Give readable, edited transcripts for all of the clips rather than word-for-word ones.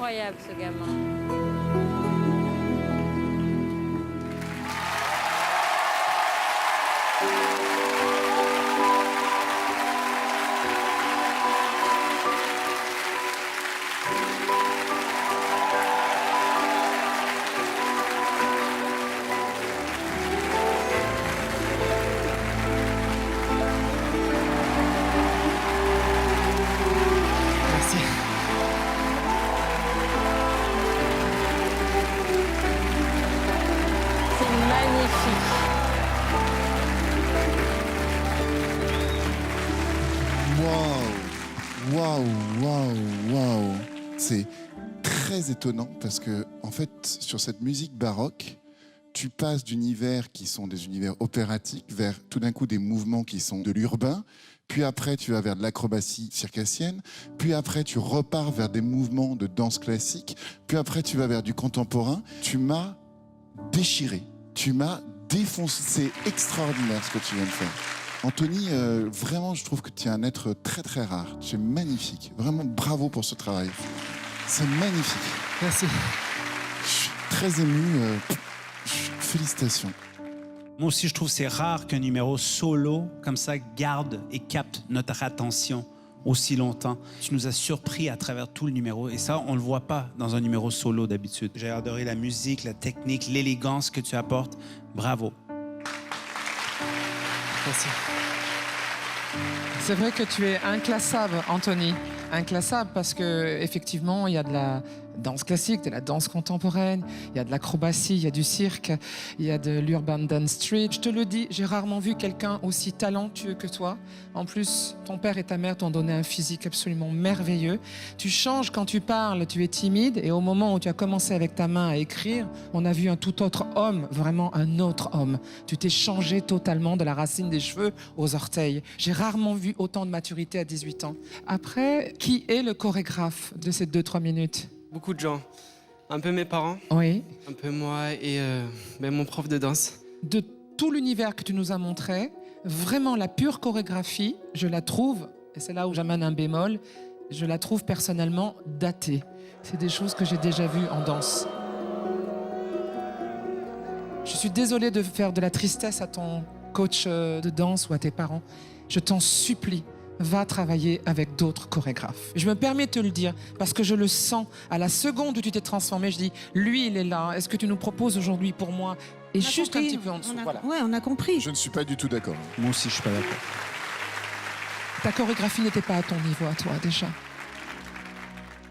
incroyable, ce gamin. Merci. C'est magnifique. Waouh. C'est très étonnant parce que, en fait, sur cette musique baroque, tu passes d'univers qui sont des univers opératiques vers tout d'un coup des mouvements qui sont de l'urbain. Puis après, tu vas vers de l'acrobatie circassienne. Puis après, tu repars vers des mouvements de danse classique. Puis après, tu vas vers du contemporain. Tu m'as déchiré. Tu m'as défoncé. C'est extraordinaire ce que tu viens de faire. Anthony, vraiment, je trouve que tu es un être très très rare. Tu es magnifique. Vraiment, bravo pour ce travail. C'est magnifique. Merci. Je suis très ému. Félicitations. Moi aussi, je trouve que c'est rare qu'un numéro solo, comme ça, garde et capte notre attention aussi longtemps. Tu nous as surpris à travers tout le numéro et ça, on ne le voit pas dans un numéro solo d'habitude. J'ai adoré la musique, la technique, l'élégance que tu apportes. Bravo. Merci. C'est vrai que tu es inclassable, Anthony. Inclassable parce que effectivement, il y a de la danse classique, de la danse contemporaine, il y a de l'acrobatie, il y a du cirque, il y a de l'urban dance street. Je te le dis, j'ai rarement vu quelqu'un aussi talentueux que toi. En plus, ton père et ta mère t'ont donné un physique absolument merveilleux. Tu changes quand tu parles, tu es timide et au moment où tu as commencé avec ta main à écrire, on a vu un tout autre homme, vraiment un autre homme. Tu t'es changé totalement de la racine des cheveux aux orteils. J'ai rarement vu autant de maturité à 18 ans. Après, qui est le chorégraphe de ces 2-3 minutes ? Beaucoup de gens. Un peu mes parents, Oui. un peu moi et mon prof de danse. De tout l'univers que tu nous as montré, vraiment la pure chorégraphie, je la trouve, et c'est là où j'amène un bémol, je la trouve personnellement datée. C'est des choses que j'ai déjà vues en danse. Je suis désolée de faire de la tristesse à ton coach de danse ou à tes parents. Je t'en supplie. Va travailler avec d'autres chorégraphes. Je me permets de te le dire parce que je le sens. À la seconde où tu t'es transformé, je dis, lui, il est là. Est-ce que tu nous proposes aujourd'hui pour moi et juste un petit peu en dessous, voilà. Ouais, on a compris. Je ne suis pas du tout d'accord. Moi aussi, je suis pas d'accord. Ta chorégraphie n'était pas à ton niveau, à toi, déjà.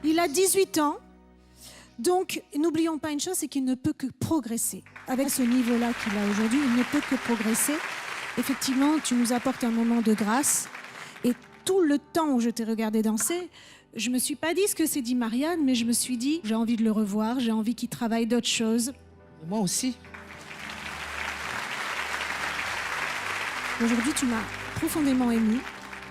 Il a 18 ans. Donc, n'oublions pas une chose, c'est qu'il ne peut que progresser. Avec ce niveau-là qu'il a aujourd'hui, il ne peut que progresser. Effectivement, tu nous apportes un moment de grâce. Et tout le temps où je t'ai regardé danser, je me suis pas dit ce que c'est dit Marianne, mais je me suis dit, j'ai envie de le revoir, j'ai envie qu'il travaille d'autres choses. Moi aussi. Aujourd'hui, tu m'as profondément émue.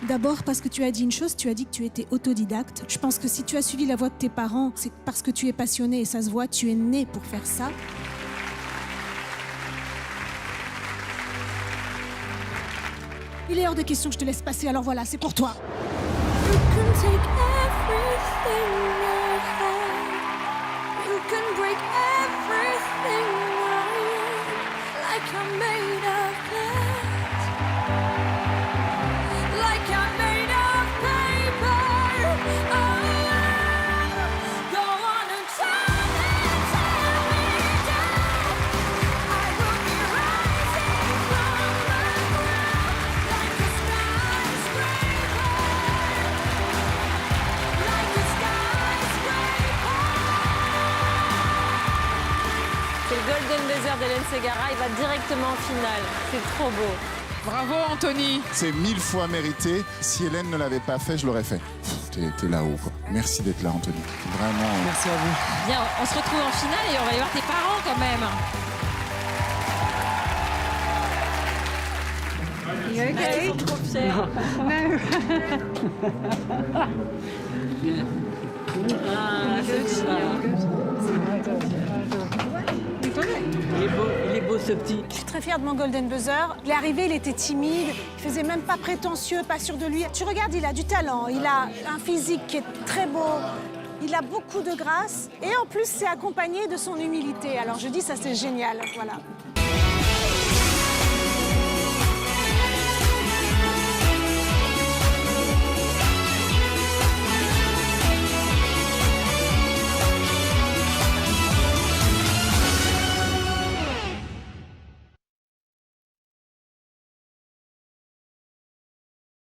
D'abord parce que tu as dit une chose, tu as dit que tu étais autodidacte. Je pense que si tu as suivi la voie de tes parents, c'est parce que tu es passionné et ça se voit, tu es né pour faire ça. Il est hors de question que je te laisse passer, alors voilà, c'est pour toi. You can take everything I have. You can break everything I am. Like I'm made of glass. Like I'm made of paper. Oh, go on and tear me down. I will be rising from the ground like a skyscraper. Like a skyscraper. C'est le Golden Buzzer d'Hélène Ségara. Il va directement en finale. C'est trop beau. Bravo, Anthony. C'est 1000 fois mérité. Si Hélène ne l'avait pas fait, je l'aurais fait. T'es là-haut, quoi. Merci d'être là, Anthony. Vraiment. Merci à vous. Bien, on se retrouve en finale et on va y voir tes parents quand même. Ils sont trop fiers. Ah, c'est ça. Il est beau ce petit. Je suis très fière de mon Golden Buzzer. Il est arrivé, il était timide, il faisait même pas prétentieux, pas sûr de lui. Tu regardes, il a du talent, il a un physique qui est très beau. Il a beaucoup de grâce et en plus c'est accompagné de son humilité. Alors je dis ça c'est génial, voilà.